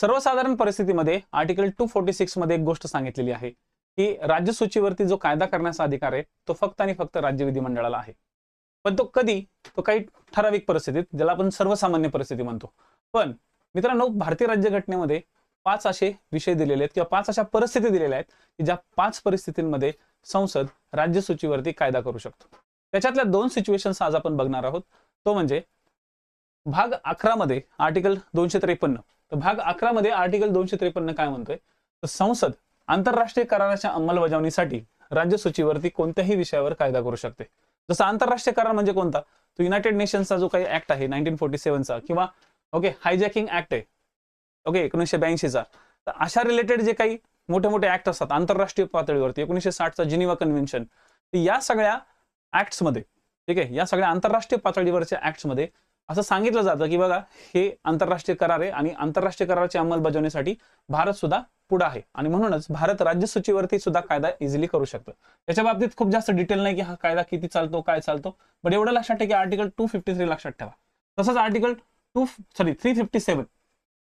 सर्वसाधारण परिस्थितीमध्ये आर्टिकल 246 मध्ये एक गोष्ट सांगितलेली आहे की राज्य सूचीवरती जो कायदा करण्याचा अधिकार आहे तो फक्त आणि फक्त राज्य विधिमंडळाला आहे. पण तो कधी, तो काही ठराविक परिस्थितीत, ज्याला आपण सर्वसामान्य परिस्थिती म्हणतो. पण मित्रांनो, भारतीय राज्यघटनेमध्ये 5 असे विषय दिलेले आहेत किंवा 5 अशा परिस्थिती दिलेल्या आहेत की ज्या 5 परिस्थितींमध्ये संसद राज्य सूचीवरती कायदा करू शकतो. त्याच्यातल्या 2 सिच्युएशन्स आज आपण बघणार आहोत. तो म्हणजे भाग 11 मध्ये आर्टिकल 253. तर भाग 11 मध्ये आर्टिकल 253 काय म्हणतोय, तर संसद आंतरराष्ट्रीय कराराच्या अंमलबजावणीसाठी राज्य सूचीवरती कोणत्याही विषयावर कायदा करू शकते. जसं आंतरराष्ट्रीय करार म्हणजे कोणता, तो युनायटेड नेशन्सचा जो काही ऍक्ट आहे 1947चा, किंवा हायजॅकिंग ऍक्ट आहे 1982चा. तर अशा रिलेटेड जे काही मोठे मोठे ऍक्ट असतात आंतरराष्ट्रीय पातळीवरती, 1960चा जिनिव्हा कन्व्हेन्शन, या सगळ्या ऍक्ट्स मध्ये, ठीक आहे, या सगळ्या आंतरराष्ट्रीय पातळीवरच्या ऍक्ट्स मध्ये असं सांगितलं जातं की बघा, हे आंतरराष्ट्रीय करार आहे आणि आंतरराष्ट्रीय कराराची अंमलबजावणीसाठी भारत सुद्धा पुढे आहे आणि म्हणूनच भारत राज्य सूचीवरती सुद्धा कायदा इझिली करू शकतो. त्याच्या बाबतीत खूप जास्त डिटेल नाही की हा कायदा किती चालतो, काय चालतो, पण एवढं लक्षात ठेवा की आर्टिकल 253 लक्षात ठेवा. तसंच आर्टिकल 357.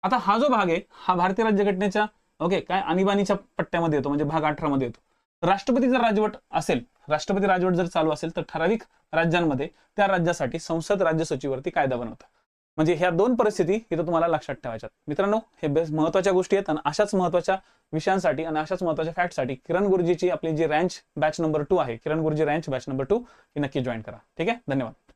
आता हा जो भाग आहे हा भारतीय राज्यघटनेच्या काय आणीबाणीच्या पट्ट्यामध्ये येतो, म्हणजे भाग 18 मध्ये येतो. राष्ट्रपती जर राजवट असेल, राष्ट्रपती राजवट जर चालू असेल तर ठराविक राज्यांमध्ये त्या राज्यासाठी संसद राज्य सूचीवरती कायदा बनवतं. म्हणजे ह्या 2 परिस्थिती इथं तुम्हाला लक्षात ठेवायच्यात. मित्रांनो, हे महत्त्वाच्या गोष्टी आहेत आणि अशाच महत्त्वाच्या विषयांसाठी आणि अशाच महत्त्वाच्या फॅक्टसाठी किरण गुरुजीची आपली जी रँच बॅच नंबर 2 आहे, किरण गुरुजी रँच बॅच नंबर 2 ही नक्की जॉईन करा. ठीक आहे, धन्यवाद.